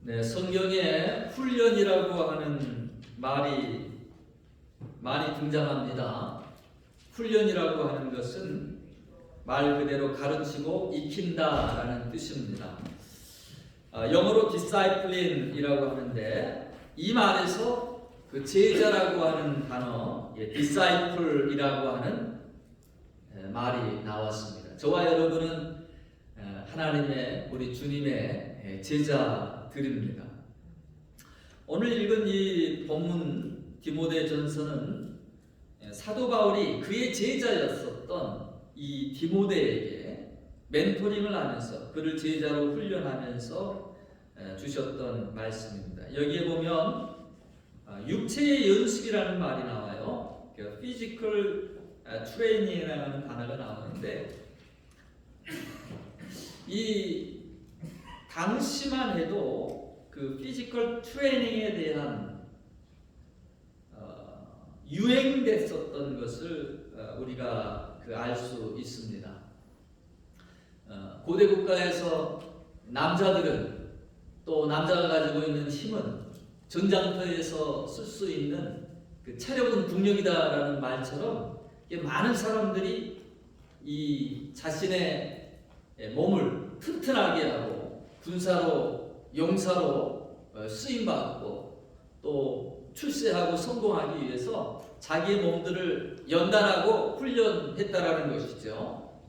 네, 성경에 훈련이라고 하는 말이 많이 등장합니다. 훈련이라고 하는 것은 말 그대로 가르치고 익힌다라는 뜻입니다. 영어로 discipline이라고 하는데 이 말에서 그 제자라고 하는 단어, disciple이라고 하는 말이 나왔습니다. 저와 여러분은 하나님의 우리 주님의 제자들입니다. 오늘 읽은 이 본문 디모데전서는 사도 바울이 그의 제자였었던 이 디모데에게 멘토링을 하면서 그를 제자로 훈련하면서 주셨던 말씀입니다. 여기에 보면 육체의 연습이라는 말이 나와요. 피지컬 트레이닝이라는 단어가 나오는데 이 당시만 해도 그 피지컬 트레이닝에 대한 유행됐었던 것을 우리가 알 수 있습니다. 고대 국가에서 남자들은 또 남자가 가지고 있는 힘은 전장터에서 쓸 수 있는 그 체력은 국력이다라는 말처럼 많은 사람들이 이 자신의 몸을 튼튼하게 하고 군사로 용사로 쓰임받고 또 출세하고 성공하기 위해서 자기의 몸들을 연단하고 훈련했다라는 것이죠.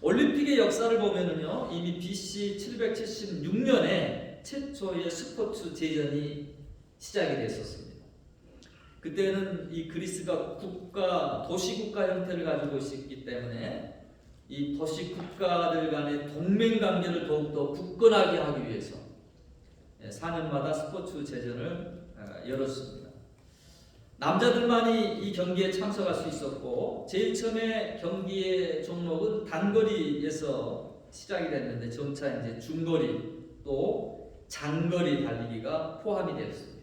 올림픽의 역사를 보면은요, 이미 BC 776년에 최초의 스포츠 제전이 시작이 됐었습니다. 그때는 이 그리스가 도시국가 형태를 가지고 있었기 때문에 이 도시국가들 간의 동맹관계를 더욱더 굳건하게 하기 위해서 4년마다 스포츠 제전을 열었습니다. 남자들만이 이 경기에 참석할 수 있었고 제일 처음에 경기의 종목은 단거리에서 시작이 됐는데 점차 이제 중거리 또 장거리 달리기가 포함이 되었습니다.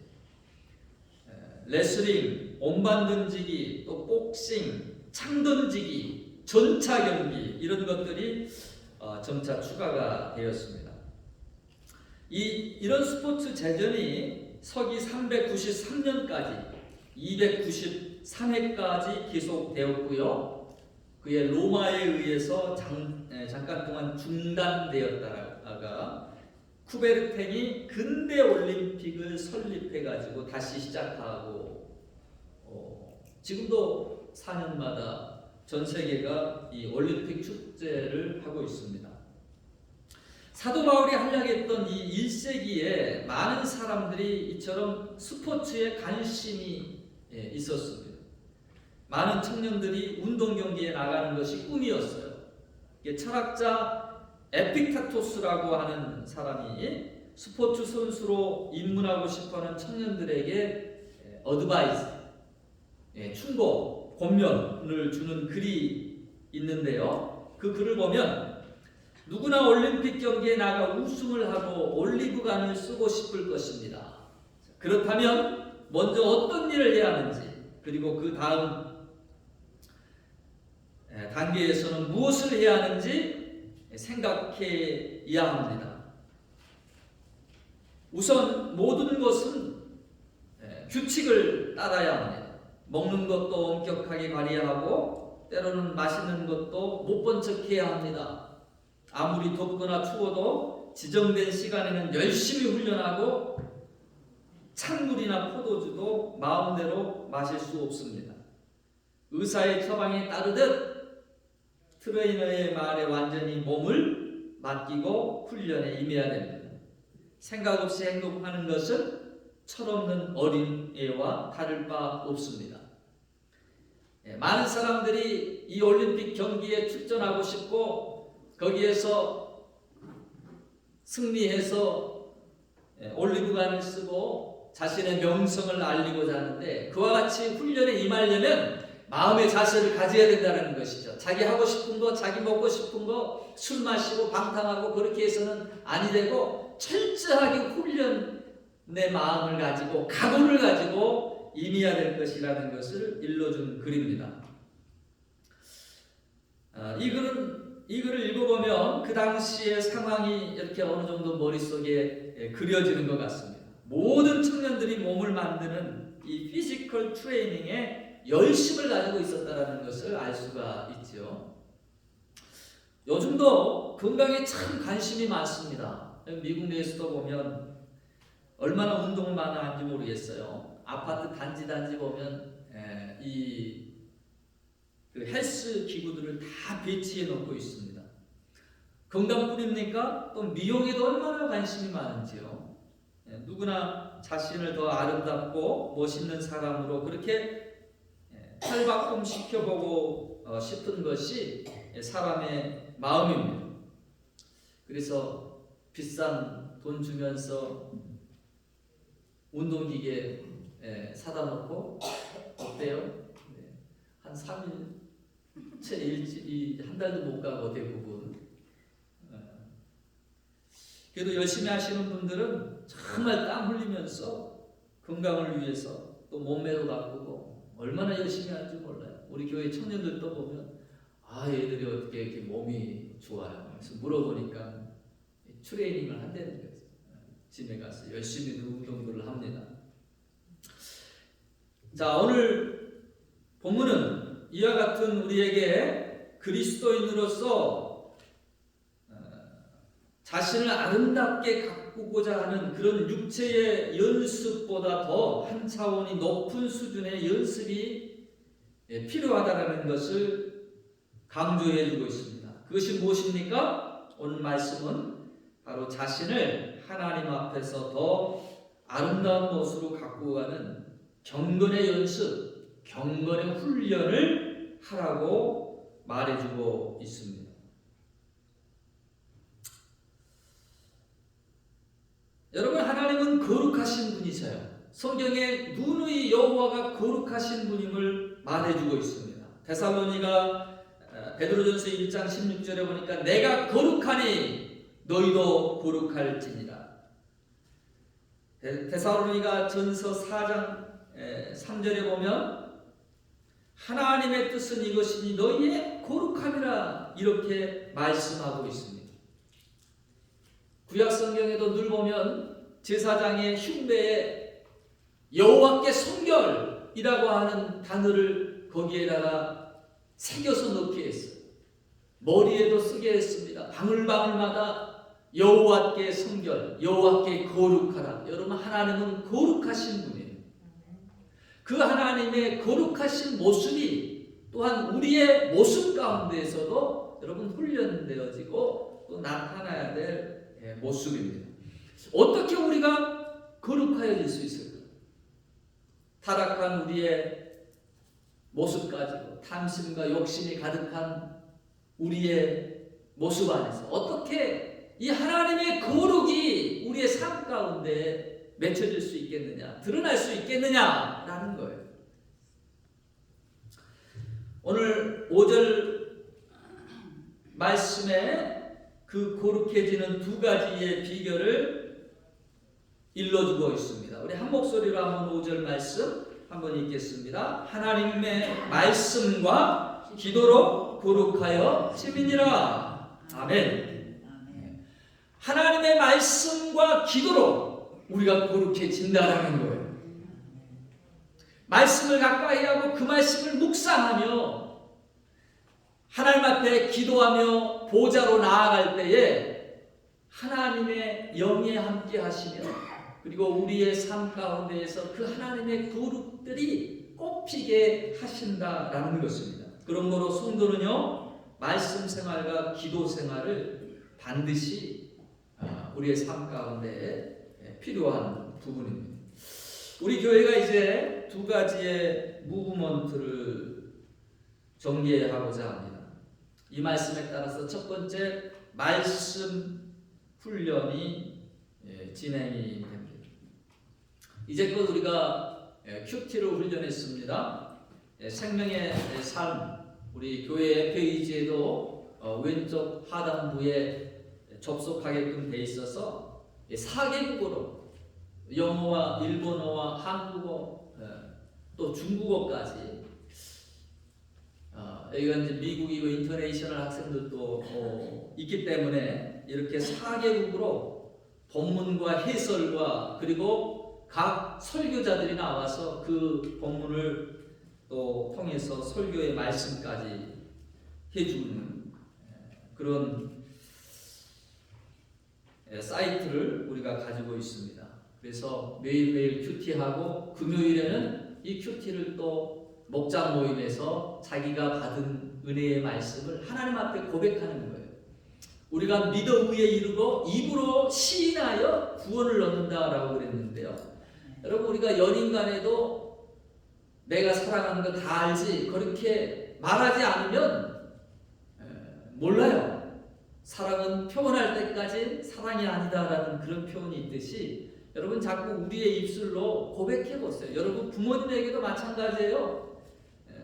레슬링, 온반 던지기, 또 복싱, 창 던지기, 전차 경기 이런 것들이 점차 추가가 되었습니다. 이런 스포츠 제전이 서기 393년까지 293회까지 계속되었고요. 그의 로마에 의해서 잠깐 동안 중단되었다가 쿠베르텐이 근대 올림픽을 설립해가지고 다시 시작하고 지금도 4년마다 전 세계가 이 올림픽 축제를 하고 있습니다. 사도 바울이 활약했던 이 1세기에 많은 사람들이 이처럼 스포츠에 관심이 있었습니다. 많은 청년들이 운동 경기에 나가는 것이 꿈이었어요. 철학자 에픽타토스라고 하는 사람이 스포츠 선수로 입문하고 싶어하는 청년들에게 어드바이스, 충고, 권면을 주는 글이 있는데요. 그 글을 보면 누구나 올림픽 경기에 나가 우승을 하고 올리브관을 쓰고 싶을 것입니다. 그렇다면 먼저 어떤 일을 해야 하는지 그리고 그 다음 단계에서는 무엇을 해야 하는지 생각해야 합니다. 우선 모든 것은 규칙을 따라야 합니다. 먹는 것도 엄격하게 관리해야 하고 때로는 맛있는 것도 못 본 척 해야 합니다. 아무리 덥거나 추워도 지정된 시간에는 열심히 훈련하고 찬물이나 포도주도 마음대로 마실 수 없습니다. 의사의 처방에 따르듯 트레이너의 말에 완전히 몸을 맡기고 훈련에 임해야 됩니다. 생각 없이 행동하는 것은 철없는 어린애와 다를 바 없습니다. 많은 사람들이 이 올림픽 경기에 출전하고 싶고 거기에서 승리해서 올리브관을 쓰고 자신의 명성을 알리고자 하는데 그와 같이 훈련에 임하려면 마음의 자세를 가져야 된다는 것이죠. 자기 하고 싶은 거, 자기 먹고 싶은 거, 술 마시고 방탕하고 그렇게 해서는 아니 되고 철저하게 훈련의 마음을 가지고 각오를 가지고 임해야 될 것이라는 것을 일러준 글입니다. 이 글은 이글을 읽어보면 그 당시의 상황이 이렇게 어느 정도 머릿속에 그려지는 것 같습니다. 모든 청년들이 몸을 만드는 이 피지컬 트레이닝에 열심을 가지고 있었다는 것을 알 수가 있죠. 요즘도 건강에 참 관심이 많습니다. 미국 내에서도 보면 얼마나 운동을 많이 하는지 모르겠어요. 아파트 단지 보면 그 헬스 기구들을 다 배치해 놓고 있습니다. 건강뿐입니까? 또 미용에도 얼마나 관심이 많은지요. 누구나 자신을 더 아름답고 멋있는 사람으로 그렇게 탈바꿈 시켜보고 싶은 것이 사람의 마음입니다. 그래서 비싼 돈 주면서 운동기계 사다 놓고 어때요? 한 3일 채 일찍 한 달도 못 가고 대부분. 그래도 열심히 하시는 분들은 정말 땀 흘리면서 건강을 위해서 또 몸매도 가꾸고 얼마나 열심히 하는지 몰라요. 우리 교회 청년들도 보면 얘들이 어떻게 이렇게 몸이 좋아요. 그래서 물어보니까 트레이닝을 한다는 거죠. 짐에 가서 열심히 운동들을 합니다. 자, 오늘 본문은 이와 같은 우리에게 그리스도인으로서 자신을 아름답게 가꾸고자 하는 그런 육체의 연습보다 더 한 차원이 높은 수준의 연습이 필요하다는 것을 강조해 주고 있습니다. 그것이 무엇입니까? 오늘 말씀은 바로 자신을 하나님 앞에서 더 아름다운 모습으로 가꾸어가는 경건의 연습, 경건의 훈련을 하라고 말해주고 있습니다. 여러분, 하나님은 거룩하신 분이세요. 성경에 누누이 여호와가 거룩하신 분임을 말해주고 있습니다. 데살로니가 베드로전서 1장 16절에 보니까 내가 거룩하니 너희도 거룩할지니라. 데살로니가 전서 4장 3절에 보면 하나님의 뜻은 이것이니 너희의 거룩함이라 이렇게 말씀하고 있습니다. 구약 성경에도 늘 보면 제사장의 흉배에 여호와께 성결이라고 하는 단어를 거기에다가 새겨서 넣게 했어요. 머리에도 쓰게 했습니다. 방울방울마다 여호와께 성결, 여호와께 거룩하라. 여러분, 하나님은 거룩하신 분이에요. 그 하나님의 거룩하신 모습이 또한 우리의 모습 가운데에서도 여러분 훈련되어지고 또 나타나야 될 모습입니다. 어떻게 우리가 거룩하여질 수 있을까? 타락한 우리의 모습 가지고 탐심과 욕심이 가득한 우리의 모습 안에서 어떻게 이 하나님의 거룩이 우리의 삶 가운데 맺혀질 수 있겠느냐, 드러날 수 있겠느냐라는 거예요. 오늘 5절 말씀에 그 거룩해지는 두 가지의 비결을 일러주고 있습니다. 우리 한 목소리로 한번 5절 말씀 한번 읽겠습니다. 하나님의 말씀과 기도로 거룩하여 지미니라. 아멘. 하나님의 말씀과 기도로 우리가 거룩해진다라는 거예요. 말씀을 가까이 하고 그 말씀을 묵상하며 하나님 앞에 기도하며 보좌로 나아갈 때에 하나님의 영에 함께 하시며 그리고 우리의 삶 가운데에서 그 하나님의 거룩들이 꽃피게 하신다라는 것입니다. 그러므로 성도는요, 말씀 생활과 기도 생활을 반드시 우리의 삶 가운데 필요한 부분입니다. 우리 교회가 이제 두 가지의 무브먼트를 전개하고자 합니다. 이 말씀에 따라서 첫 번째 말씀 훈련이 진행이 됩니다. 이제껏 우리가 큐티를 훈련했습니다. 생명의 삶, 우리 교회 페이지에도 왼쪽 하단부에 접속하게끔 돼 있어서 4개국어로 영어와 일본어와 한국어 또 중국어까지 여기가 이제 미국이고 인터내셔널 학생들도 있기 때문에 이렇게 4개국으로 본문과 해설과 그리고 각 설교자들이 나와서 그 본문을 또 통해서 설교의 말씀까지 해주는 그런 사이트를 우리가 가지고 있습니다. 그래서 매일매일 큐티하고 금요일에는 이 큐티를 또 목장 모임에서 자기가 받은 은혜의 말씀을 하나님 앞에 고백하는 거예요. 우리가 믿어 의에 이르고 입으로 시인하여 구원을 얻는다라고 그랬는데요. 여러분, 우리가 연인 간에도 내가 사랑하는 거 다 알지 그렇게 말하지 않으면 몰라요. 사랑은 표현할 때까지 사랑이 아니다라는 그런 표현이 있듯이 여러분 자꾸 우리의 입술로 고백해 보세요. 여러분 부모님에게도 마찬가지예요.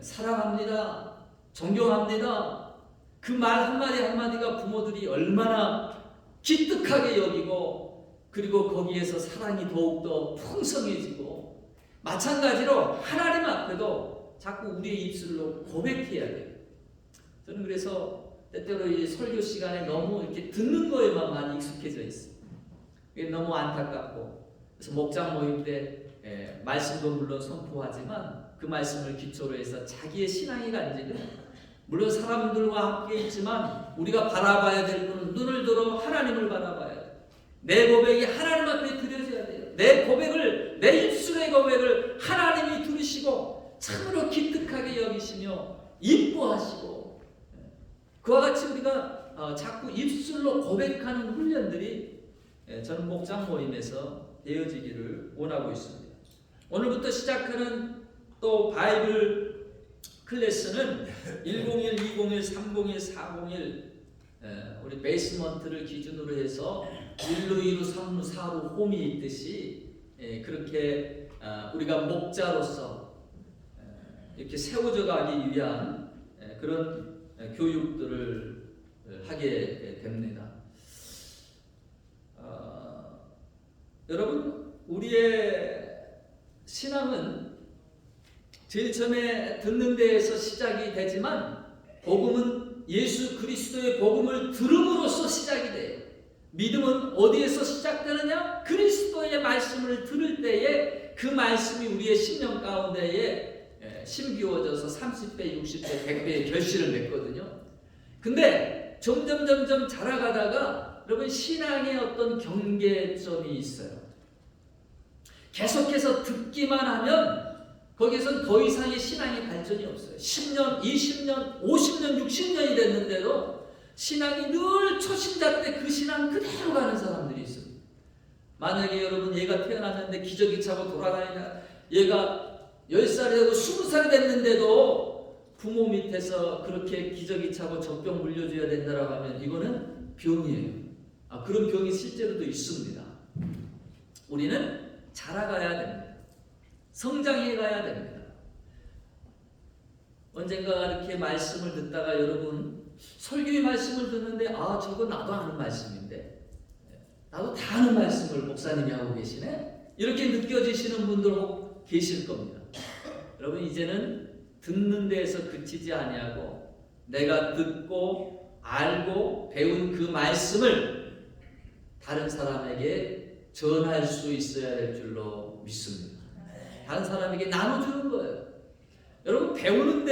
사랑합니다. 존경합니다. 그 말 한마디 한마디가 부모들이 얼마나 기특하게 여기고 그리고 거기에서 사랑이 더욱더 풍성해지고 마찬가지로 하나님 앞에도 자꾸 우리의 입술로 고백해야 돼요. 저는 그래서 때때로 이 설교 시간에 너무 이렇게 듣는 거에만 많이 익숙해져 있어요. 이게 너무 안타깝고 그래서 목장 모임 때 말씀도 물론 선포하지만 그 말씀을 기초로 해서 자기의 신앙이 간직은 물론 사람들과 함께 있지만 우리가 바라봐야 될 분은 눈을 들어 하나님을 바라봐야 돼요. 내 고백이 하나님 앞에 드려져야 돼요. 내 고백을 내 입술의 고백을 하나님이 들으시고 참으로 기특하게 여기시며 이뻐하시고 그와 같이 우리가 자꾸 입술로 고백하는 훈련들이 저는 목장 모임에서 되어지기를 원하고 있습니다. 오늘부터 시작하는 또 바이블 클래스는 101, 201, 301, 401 우리 베이스먼트를 기준으로 해서 1루, 2루, 3루, 4루 홈이 있듯이 그렇게 우리가 목자로서 이렇게 세워져 가기 위한 그런 교육들을 하게 됩니다. 여러분, 우리의 신앙은 제일 처음에 듣는 데에서 시작이 되지만 복음은 예수 그리스도의 복음을 들음으로써 시작이 돼요. 믿음은 어디에서 시작되느냐? 그리스도의 말씀을 들을 때에 그 말씀이 우리의 심령 가운데에 심기워져서 30배, 60배, 100배의 결실을 맺거든요. 근데 점점 자라가다가 여러분 신앙의 어떤 경계점이 있어요. 계속해서 듣기만 하면 거기에선 더 이상의 신앙의 발전이 없어요. 10년, 20년, 50년, 60년이 됐는데도 신앙이 늘 초신자 때 그 신앙 그대로 가는 사람들이 있습니다. 만약에 여러분 얘가 태어났는데 기저귀 차고 돌아다니나 얘가 10살이 되고 20살이 됐는데도 부모 밑에서 그렇게 기저귀 차고 젖병 물려줘야 된다라고 하면 이거는 병이에요. 그런 병이 실제로도 있습니다. 우리는 자라가야 됩니다. 성장해 가야 됩니다. 언젠가 이렇게 말씀을 듣다가 여러분 설교의 말씀을 듣는데 저거 나도 아는 말씀인데 나도 다 아는 말씀을 목사님이 하고 계시네? 이렇게 느껴지시는 분들 혹 계실 겁니다. 여러분 이제는 듣는 데에서 그치지 아니하고 내가 듣고 알고 배운 그 말씀을 다른 사람에게 전할 수 있어야 될 줄로 믿습니다. 다른 사람에게 나눠주는 거예요. 여러분 배우는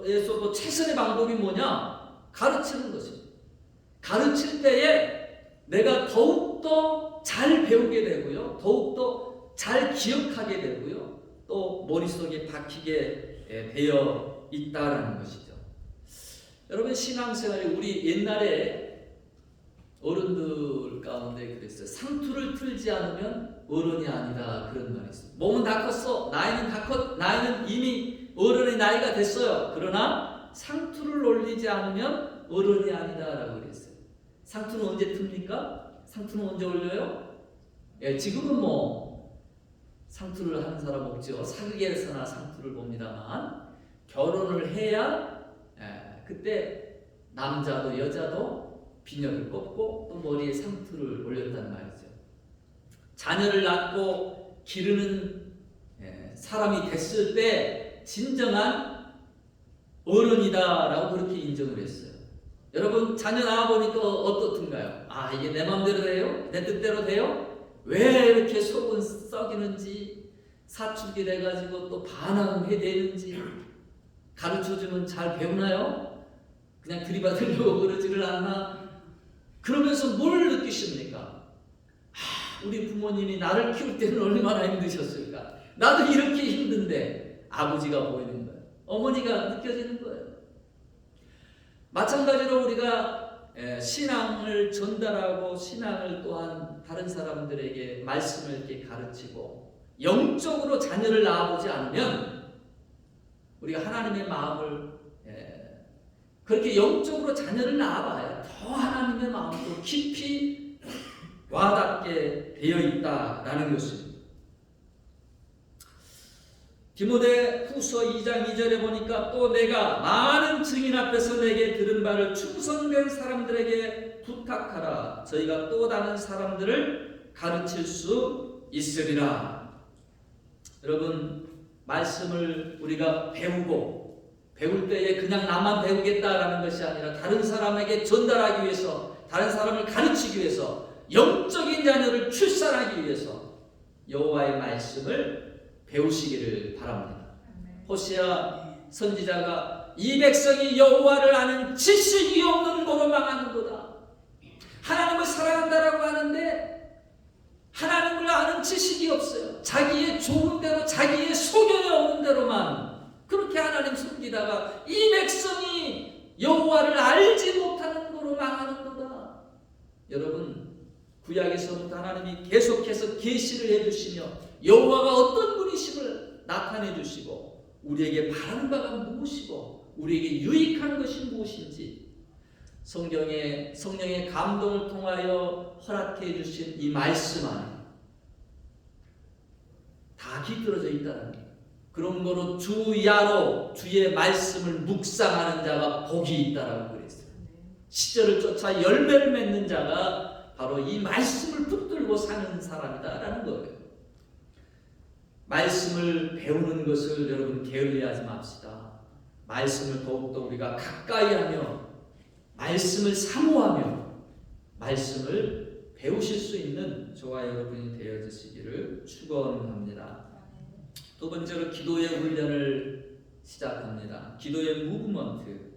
데에서도 최선의 방법이 뭐냐? 가르치는 것입니다. 가르칠 때에 내가 더욱더 잘 배우게 되고요. 더욱더 잘 기억하게 되고요. 또 머릿속에 박히게 되어 있다라는 것이죠. 여러분 신앙생활이 우리 옛날에 어른들 가운데 그랬어요. 상투를 틀지 않으면 어른이 아니다 그런 말이 있어요. 몸은 다 컸어. 나이는 이미 어른의 나이가 됐어요. 그러나 상투를 올리지 않으면 어른이 아니다라고 그랬어요. 상투는 언제 틉니까? 상투는 언제 올려요? 지금은 상투를 하는 사람 없죠. 사극에서나 상투를 봅니다만 결혼을 해야 그때 남자도 여자도 비녀를 꺾고 또 머리에 상투를 올렸단 말이죠. 자녀를 낳고 기르는 사람이 됐을 때 진정한 어른이다라고 그렇게 인정을 했어요. 여러분 자녀 낳아보니까 어떻든가요? 아 이게 내 마음대로 돼요? 내 뜻대로 돼요? 왜 이렇게 속은 썩이는지 사춘기 돼가지고 또 반항해야 되는지 가르쳐주면 잘 배우나요? 그냥 들이받으려고 그러지를 않나? 그러면서 뭘 느끼십니까? 아, 우리 부모님이 나를 키울 때는 얼마나 힘드셨을까? 나도 이렇게 힘든데 아버지가 보이는 거예요. 어머니가 느껴지는 거예요. 마찬가지로 우리가 신앙을 전달하고 신앙을 또한 다른 사람들에게 말씀을 이렇게 가르치고 영적으로 자녀를 낳아보지 않으면 우리가 하나님의 마음을 그렇게 영적으로 자녀를 낳아봐야 더 하나님의 마음도 깊이 와닿게 되어 있다라는 것입니다. 디모데 후서 2장 2절에 보니까 또 내가 많은 증인 앞에서 내게 들은 바를 충성된 사람들에게 부탁하라. 저희가 또 다른 사람들을 가르칠 수 있으리라. 여러분 말씀을 우리가 배울 때에 그냥 나만 배우겠다라는 것이 아니라 다른 사람에게 전달하기 위해서, 다른 사람을 가르치기 위해서, 영적인 자녀를 출산하기 위해서 여호와의 말씀을 배우시기를 바랍니다. 호세아 선지자가 이 백성이 여호와를 아는 지식이 없는 거로 망하는도다. 하나님을 사랑한다라고 하는데 하나님을 아는 지식이 없어요. 자기의 좋은 대로, 자기의 소견에 없는 대로만 그렇게 하나님 섬기다가 이 백성이 여호와를 알지 못하는 거로 망하는도다. 여러분 구약에서부터 하나님이 계속해서 계시를 해주시며 여호와가 어떤 분이심을 나타내 주시고 우리에게 바라는 바가 무엇이고 우리에게 유익한 것이 무엇인지 성령의 감동을 통하여 허락해 주신 이 말씀 안에 다 깃들어져 있다는 거예요. 그런 거로 주야로 주의 말씀을 묵상하는 자가 복이 있다라고 그랬어요. 시절을 쫓아 열매를 맺는 자가 바로 이 말씀을 붙들고 사는 사람이다라는 거예요. 말씀을 배우는 것을 여러분 게을리하지 맙시다. 말씀을 더욱더 우리가 가까이 하며 말씀을 사모하며 말씀을 배우실 수 있는 저와 여러분이 되어주시기를 축원합니다. 두 번째로 기도의 훈련을 시작합니다. 기도의 무브먼트.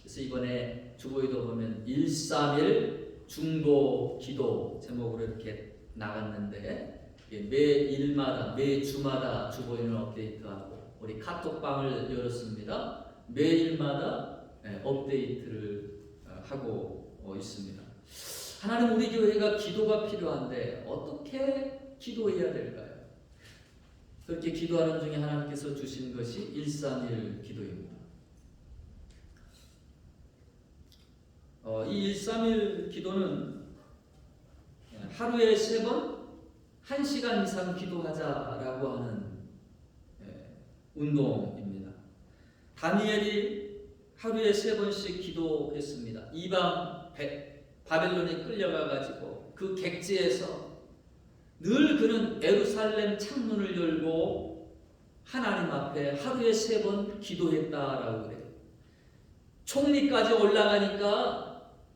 그래서 이번에 주보에도 보면 131 중보 기도 제목으로 이렇게 나갔는데 매 일마다 매 주마다 주보에는 업데이트하고 우리 카톡방을 열었습니다. 매일마다 업데이트를 하고 있습니다. 하나님 우리 교회가 기도가 필요한데 어떻게 기도해야 될까요? 그렇게 기도하는 중에 하나님께서 주신 것이 131 기도입니다. 이 131 기도는 하루에 3번 1시간 이상 기도하자라고 하는 운동입니다. 다니엘이 하루에 3번씩 기도했습니다. 이방 바벨론에 끌려가가지고 그 객지에서 늘 그는 예루살렘 창문을 열고 하나님 앞에 하루에 3번 기도했다라고 그래요. 총리까지 올라가니까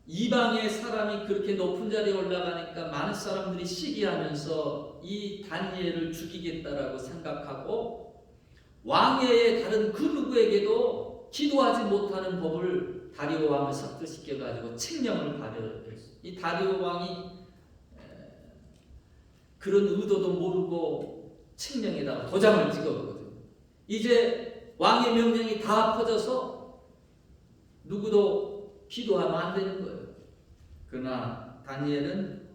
이방의 사람이 그렇게 높은 자리에 올라가니까 많은 사람들이 시기하면서 이 다니엘을 죽이겠다라고 생각하고 왕회의 다른 그 누구에게도 기도하지 못하는 법을 다리오 왕을 삭제시켜가지고 칙령을 발효했어요. 이 다리오 왕이 그런 의도도 모르고 칙령에다가 도장을 찍었거든요. 이제 왕의 명령이 다 퍼져서 누구도 기도하면 안 되는 거예요. 그러나 다니엘은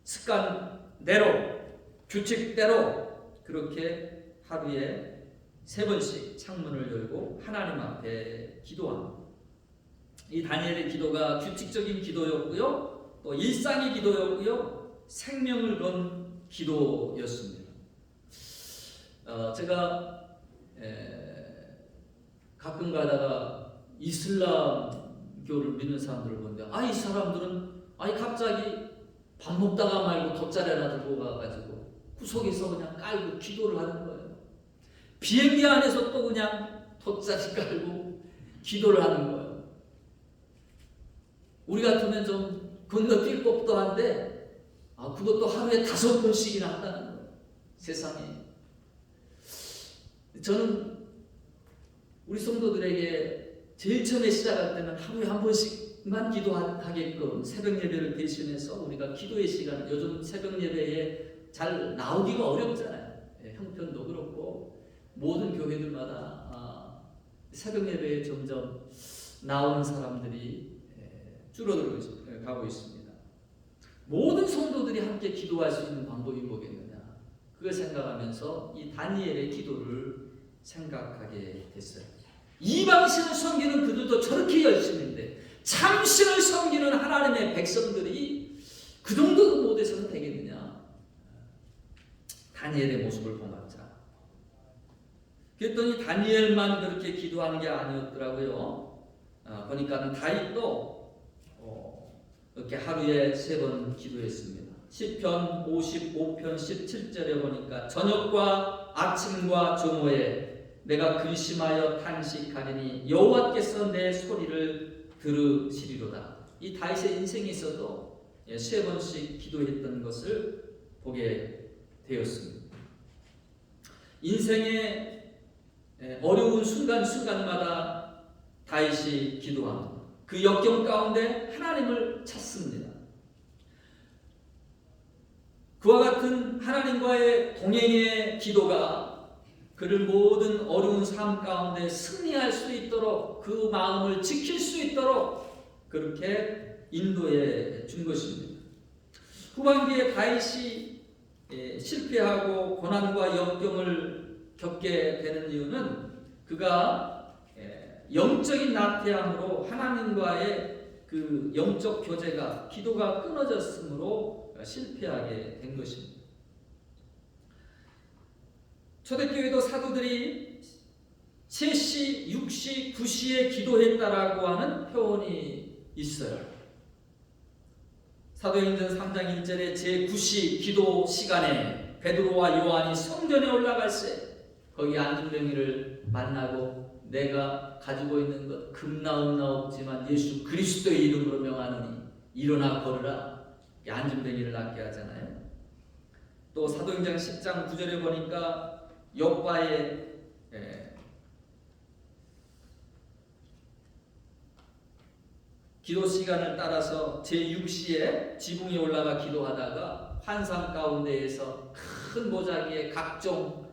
습관대로 규칙대로 그렇게 하루에 3번씩 창문을 열고 하나님 앞에 기도합니다. 이 다니엘의 기도가 규칙적인 기도였고요. 또 일상의 기도였고요. 생명을 건 기도였습니다. 제가 가끔 가다가 이슬람교를 믿는 사람들을 보는데 이 사람들은 갑자기 밥 먹다가 말고 돗자리 하나 들고 가가지고 구석에서 그냥 깔고 기도를 하는 거예요. 비행기 안에서 또 그냥 돗자리 깔고 기도를 하는 거예요. 우리 같으면 좀 건너뛸 법도 한데 그것도 하루에 5번씩이나 한다는 거예요. 세상에. 저는 우리 성도들에게 제일 처음에 시작할 때는 하루에 1번씩만 기도하게끔 새벽 예배를 대신해서 우리가 기도의 시간, 요즘 새벽 예배에 잘 나오기가 어렵잖아요. 형편도 그렇고 모든 교회들마다 새벽 예배에 점점 나오는 사람들이 줄어들고 있습니다. 모든 성도들이 함께 기도할 수 있는 방법이 뭐겠느냐, 그걸 생각하면서 이 다니엘의 기도를 생각하게 됐어요. 이방신을 섬기는 그들도 저렇게 열심인데 참신을 섬기는 하나님의 백성들이 그 정도 못해서는 되겠느냐. 다니엘의 모습을 보았자. 그랬더니 다니엘만 그렇게 기도하는 게 아니었더라고요. 보니까는 다윗도 이렇게 하루에 3번 기도했습니다. 시편 55편 17절에 보니까 저녁과 아침과 조모에 내가 근심하여 탄식하리니 여호와께서 내 소리를 들으시리로다. 이 다윗의 인생에 있어도 3번씩 기도했던 것을 보게 되었습니다. 인생의 어려운 순간순간마다 다윗이 기도합니다. 그 역경 가운데 하나님을 찾습니다. 그와 같은 하나님과의 동행의 기도가 그를 모든 어려운 삶 가운데 승리할 수 있도록, 그 마음을 지킬 수 있도록 그렇게 인도해 준 것입니다. 후반기에 다윗이 실패하고 고난과 역경을 겪게 되는 이유는 그가 영적인 나태함으로 하나님과의 그 영적 교제가, 기도가 끊어졌으므로 실패하게 된 것입니다. 초대교회도 사도들이 3시, 6시, 9시에 기도했다라고 하는 표현이 있어요. 사도행전 3장 1절에 제9시 기도 시간에 베드로와 요한이 성전에 올라갈새 거기 안중뱅이를 만나고 내가 가지고 있는 것 금나음나 없지만 예수 그리스도의 이름으로 명하노니 일어나 걸으라. 안중뱅이를 낫게 하잖아요. 또 사도행전 10장 9절에 보니까 욥바의 기도 시간을 따라서 제6시에 지붕에 올라가 기도하다가 환상 가운데에서 큰 보자기에 각종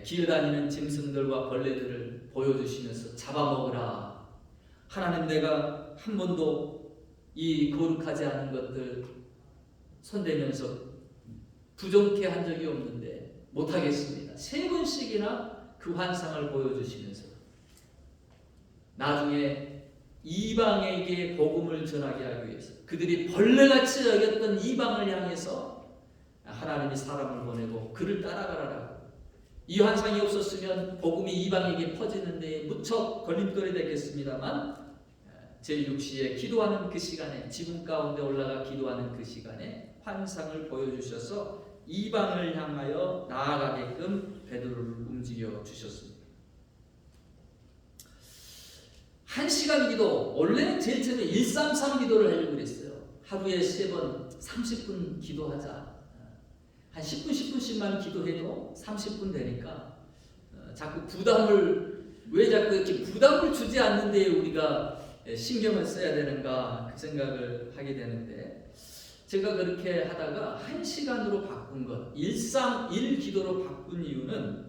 기어다니는 짐승들과 벌레들을 보여주시면서 잡아먹으라. 하나님, 내가 한 번도 이 거룩하지 않은 것들 손대면서 부정케 한 적이 없는데 못하겠습니다. 3번씩이나 그 환상을 보여주시면서 나중에 이방에게 복음을 전하게 하기 위해서, 그들이 벌레같이 여겼던 이방을 향해서 하나님이 사람을 보내고 그를 따라가라라고. 이 환상이 없었으면 복음이 이방에게 퍼지는 데 무척 걸림돌이 되겠습니다만 제6시에 기도하는 그 시간에, 지붕 가운데 올라가 기도하는 그 시간에 환상을 보여주셔서 이방을 향하여 나아가게끔 베드로를 움직여 주셨습니다. 1시간 기도, 원래는 제일 처음에 133 기도를 하려고 그랬어요. 하루에 3번 30분 기도하자. 한 10분 10분씩만 기도해도 30분 되니까 자꾸 왜 자꾸 이렇게 부담을 주지 않는데 우리가 신경을 써야 되는가, 그 생각을 하게 되는데, 제가 그렇게 하다가 1시간으로 바꾼 것, 131 기도로 바꾼 이유는,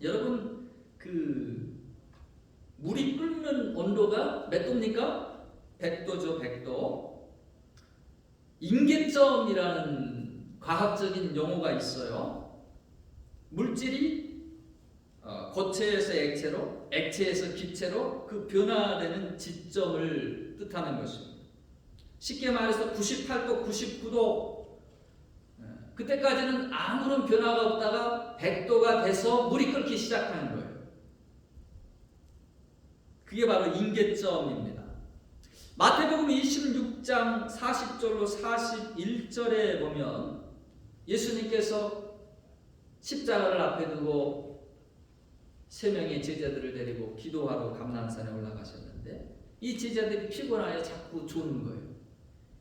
여러분 물이 끓는 온도가 몇 도입니까? 100도죠, 100도. 임계점이라는 과학적인 용어가 있어요. 물질이 고체에서 액체로, 액체에서 기체로 그 변화되는 지점을 뜻하는 것입니다. 쉽게 말해서 98도, 99도, 그때까지는 아무런 변화가 없다가 100도가 돼서 물이 끓기 시작하는 거예요. 그게 바로 임계점입니다. 마태복음 26장 40절로 41절에 보면 예수님께서 십자가를 앞에 두고 세 명의 제자들을 데리고 기도하러 감람산에 올라가셨는데 이 제자들이 피곤하여 자꾸 조는 거예요.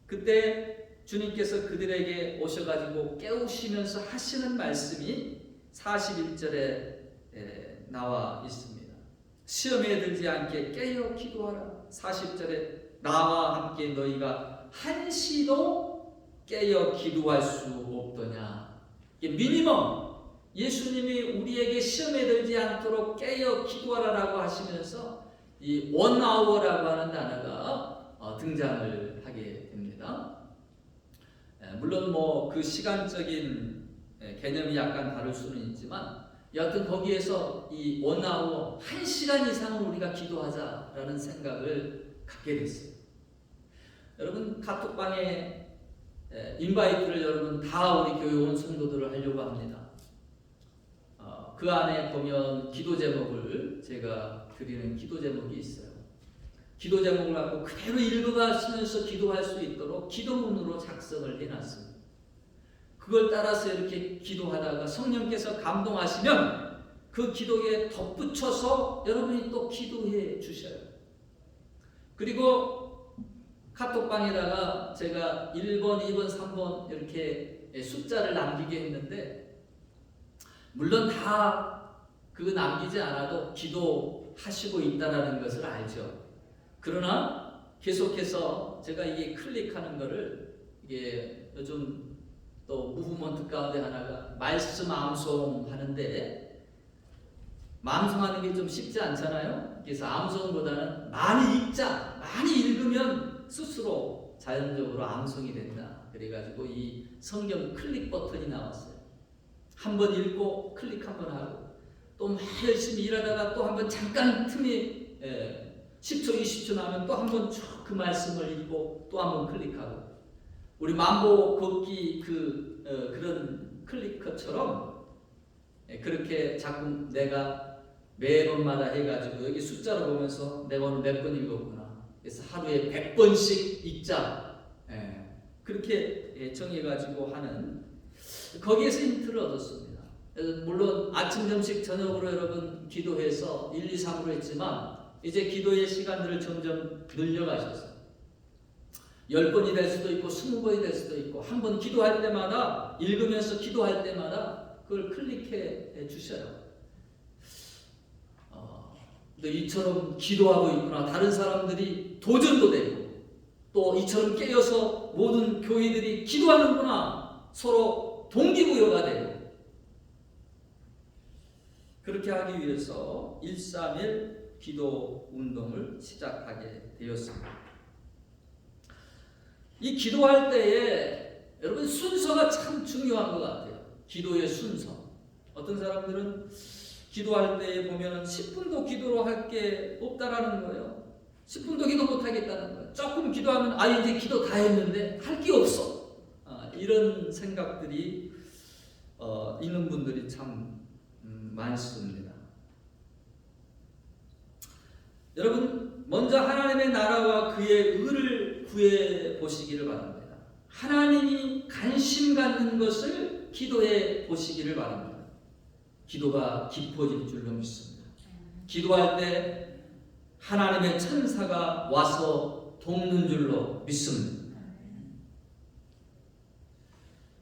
그때 주님께서 그들에게 오셔가지고 깨우시면서 하시는 말씀이 41절에 나와 있습니다. 시험에 들지 않게 깨어 기도하라. 40절에 나와 함께 너희가 한시도 깨어 기도할 수 없더냐. 미니멈 예수님이 우리에게 시험에 들지 않도록 깨어 기도하라라고 하시면서 이 원아워라고 하는 단어가 등장을 하게 됩니다. 물론 뭐 그 시간적인 개념이 약간 다를 수는 있지만 여하튼 거기에서 이 원아워 1시간 이상은 우리가 기도하자라는 생각을 갖게 됐어요. 여러분 카톡방에 인바이트를 여러분 다 우리 교회 온 성도들을 하려고 합니다. 그 안에 보면 기도 제목을 제가 드리는 기도 제목이 있어요. 기도 제목을 갖고 그대로 읽어가시면서 기도할 수 있도록 기도문으로 작성을 해놨습니다. 그걸 따라서 이렇게 기도하다가 성령께서 감동하시면 그 기도에 덧붙여서 여러분이 또 기도해 주셔요. 그리고 카톡방에다가 제가 1번, 2번, 3번 이렇게 숫자를 남기게 했는데 물론 다 그 남기지 않아도 기도하시고 있다는 것을 알죠. 그러나 계속해서 제가 이게 클릭하는 거를 이게 요즘 또 무브먼트 가운데 하나가 말씀 암송 하는데 암송하는 게 좀 쉽지 않잖아요. 그래서 암송보다는 많이 읽자, 많이 읽으면 스스로 자연적으로 암송이 된다. 그래가지고 이 성경 클릭 버튼이 나왔어요. 한 번 읽고 클릭 한 번 하고 또 막 열심히 일하다가 또 한 번 잠깐 틈이 10초, 20초 나면 또 한 번 쭉 그 말씀을 읽고 또 한 번 클릭하고 우리 만보 걷기 그런 클리커처럼 그렇게 자꾸 내가 매번마다 해가지고 여기 숫자를 보면서 내가 오늘 몇 번 읽었구나. 그래서 하루에 100번씩 읽자. 그렇게 정해가지고 하는 거기에서 힌트를 얻었습니다. 물론 아침, 점심, 저녁으로 여러분 기도해서 1, 2, 3으로 했지만 이제 기도의 시간들을 점점 늘려가셔서 10번이 될 수도 있고 20번이 될 수도 있고 한 번 기도할 때마다 읽으면서 기도할 때마다 그걸 클릭해 주셔요. 너 이처럼 기도하고 있구나. 다른 사람들이 도전도 되고 또 이처럼 깨어서 모든 교회들이 기도하는구나. 서로 동기부여가 되고 그렇게 하기 위해서 131 기도 운동을 시작하게 되었습니다. 이 기도할 때에 여러분 순서가 참 중요한 것 같아요. 기도의 순서. 어떤 사람들은 기도할 때에 보면 10분도 기도로 할 게 없다라는 거예요. 10분도 기도 못 하겠다는 거예요. 조금 기도하면 이제 기도 다 했는데 할 게 없어. 이런 생각들이 있는 분들이 참 많습니다. 여러분 먼저 하나님의 나라와 그의 의를 구해 보시기를 바랍니다. 하나님이 관심 갖는 것을 기도해 보시기를 바랍니다. 기도가 깊어질 줄로 믿습니다. 기도할 때 하나님의 천사가 와서 돕는 줄로 믿습니다.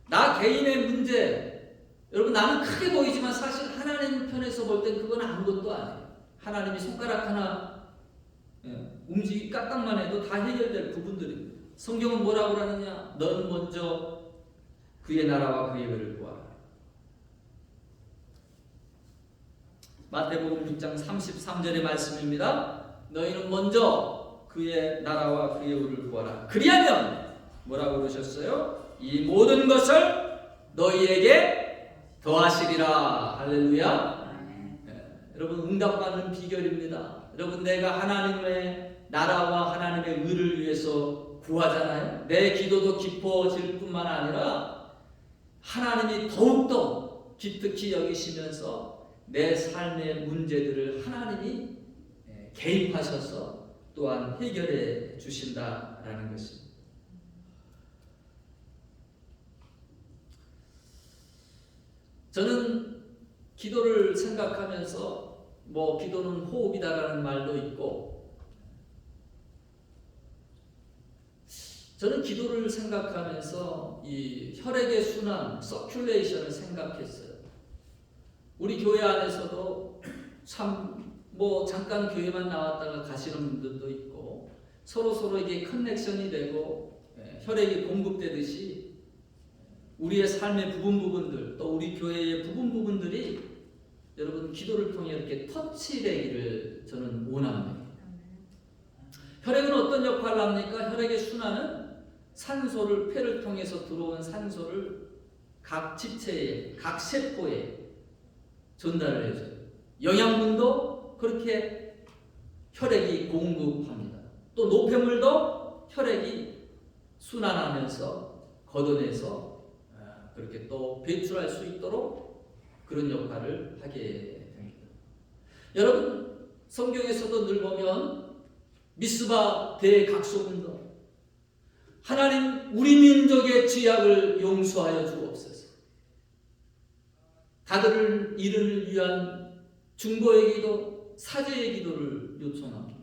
나 개인의 문제 여러분 나는 크게 보이지만 사실 하나님 편에서 볼 땐 그건 아무것도 아니에요. 하나님이 손가락 하나 움직이 까딱만 해도 다 해결될 부분들입니다. 성경은 뭐라고 하느냐? 넌 먼저 그의 나라와 그의 의를 구하라. 마태복음 6장 33절의 말씀입니다. 너희는 먼저 그의 나라와 그의 의를 구하라. 그리하면 뭐라고 그러셨어요? 이 모든 것을 너희에게 더하시리라. 할렐루야. 여러분 응답받는 비결입니다. 여러분 내가 하나님의 나라와 하나님의 의를 위해서 구하잖아요. 내 기도도 깊어질 뿐만 아니라 하나님이 더욱더 기특히 여기시면서 내 삶의 문제들을 하나님이 개입하셔서 또한 해결해 주신다라는 것입니다. 저는 기도를 생각하면서 뭐 기도는 호흡이다라는 말도 있고, 저는 기도를 생각하면서 이 혈액의 순환, 서큘레이션을 생각했어요. 우리 교회 안에서도 참 뭐 잠깐 교회만 나왔다가 가시는 분들도 있고, 서로 이게 커넥션이 되고 혈액이 공급되듯이 우리의 삶의 부분들, 또 우리 교회의 부분들이 여러분 기도를 통해 이렇게 터치되기를 저는 원합니다. 혈액은 어떤 역할을 합니까? 혈액의 순환은 산소를, 폐를 통해서 들어온 산소를 각 지체에, 각 세포에 전달을 해줘요. 영양분도 그렇게 혈액이 공급합니다. 또 노폐물도 혈액이 순환하면서 걷어내서 그렇게 또 배출할 수 있도록 그런 역할을 하게 됩니다. 여러분, 성경에서도 늘 보면 미스바 대각소운동, 하나님 우리 민족의 죄악을 용서하여 주옵소서, 다들 이를 위한 중보의 기도, 사죄의 기도를 요청합니다.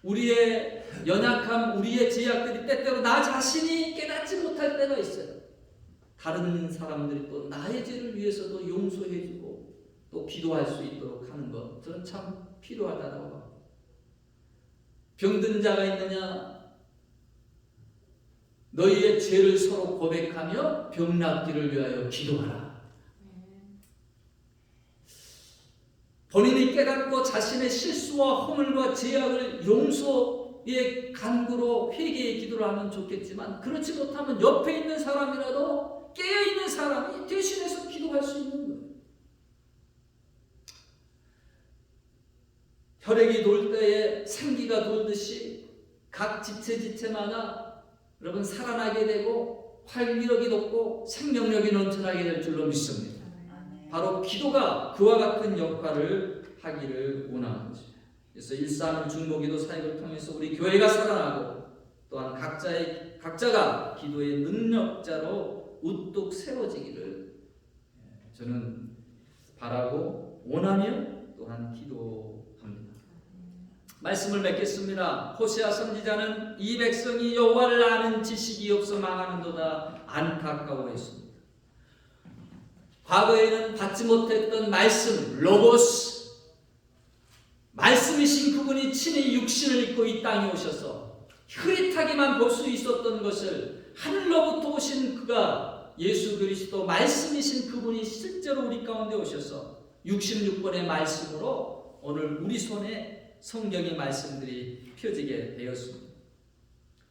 우리의 연약함, 우리의 죄악들이 때때로 나 자신이 깨닫지 못할 때가 있어요. 다른 사람들이 또 나의 죄를 위해서도 용서해주고 또 기도할 수 있도록 하는 것, 저는 참 필요하다고 합니다. 병든 자가 있느냐? 너희의 죄를 서로 고백하며 병 낫기를 위하여 기도하라. 본인이 깨닫고 자신의 실수와 허물과 죄악을 용서의 간구로 회개의 기도를 하면 좋겠지만, 그렇지 못하면 옆에 있는 사람이라도 깨어있는 사람이 대신해서 기도할 수 있는 거예요. 혈액이 돌 때에 생기가 돌듯이 각 지체마다 여러분 살아나게 되고 활기력이 돋고 생명력이 넘쳐나게 될 줄로 믿습니다. 바로 기도가 그와 같은 역할을 하기를 원하는 거죠. 그래서 131 중보기도 사역을 통해서 우리 교회가 살아나고 또한 각자가 기도의 능력자로 우뚝 세워지기를 저는 바라고 원하며 또한 기도합니다. 말씀을 맺겠습니다. 호세아 선지자는 이 백성이 여호와를 아는 지식이 없어 망하는도다 안타까워했습니다. 과거에는 받지 못했던 말씀, 로고스, 말씀이신 그분이 친히 육신을 입고 이 땅에 오셔서 흐릿하게만 볼 수 있었던 것을 하늘로부터 오신 그가 예수 그리스도 말씀이신 그분이 실제로 우리 가운데 오셔서 66번의 말씀으로 오늘 우리 손에 성경의 말씀들이 펴지게 되었습니다.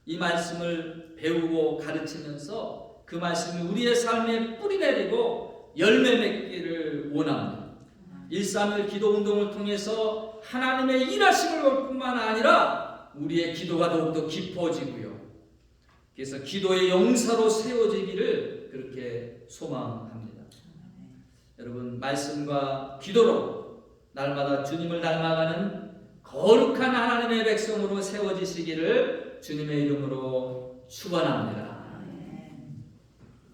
이 말씀을 배우고 가르치면서 그 말씀이 우리의 삶에 뿌리 내리고 열매 맺기를 원합니다. 131 기도운동을 통해서 하나님의 일하심을 볼 뿐만 아니라 우리의 기도가 더욱더 깊어지고요. 그래서 기도의 용사로 세워지기를 그렇게 소망합니다. 여러분, 말씀과 기도로 날마다 주님을 닮아가는 거룩한 하나님의 백성으로 세워지시기를 주님의 이름으로 축원합니다.